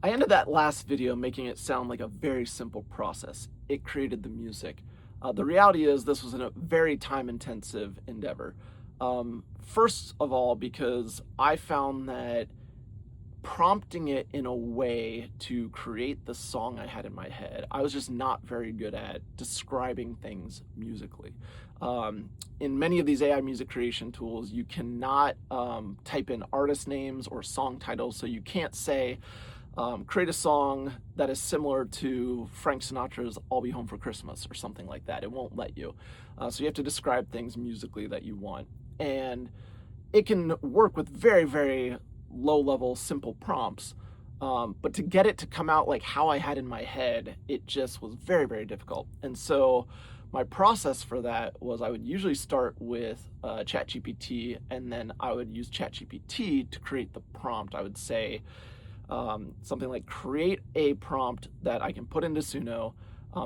I ended that last video making it sound like a very simple process. It created the music. The reality is this was a very time-intensive endeavor. First of all, because I found that prompting it in a way to create the song I had in my head, I was just not very good at describing things musically. In many of these AI music creation tools, you cannot type in artist names or song titles, so you can't say, create a song that is similar to Frank Sinatra's I'll Be Home for Christmas or something like that. It won't let you. So you have to describe things musically that you want. And it can work with very, very low-level, simple prompts. But to get it to come out like how I had in my head, it just was very, very difficult. And so my process for that was I would usually start with ChatGPT, and then I would use ChatGPT to create the prompt. I would say something like, create a prompt that I can put into Suno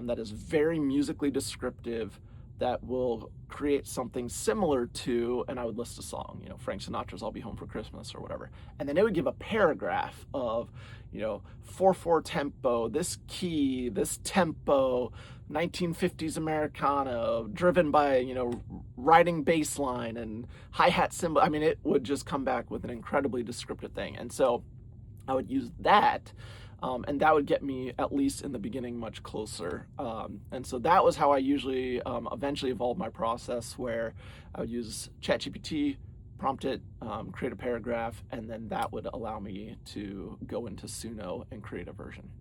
that is very musically descriptive, that will create something similar to, and I would list a song, Frank Sinatra's I'll Be Home for Christmas or whatever. And then it would give a paragraph of, 4/4 tempo, this key, this tempo, 1950s Americana, driven by, riding bass line and hi-hat cymbal. I mean, it would just come back with an incredibly descriptive thing. And so I would use that, and that would get me, at least in the beginning, much closer. And so that was how I usually eventually evolved my process, where I would use ChatGPT, prompt it, create a paragraph, and then that would allow me to go into Suno and create a version.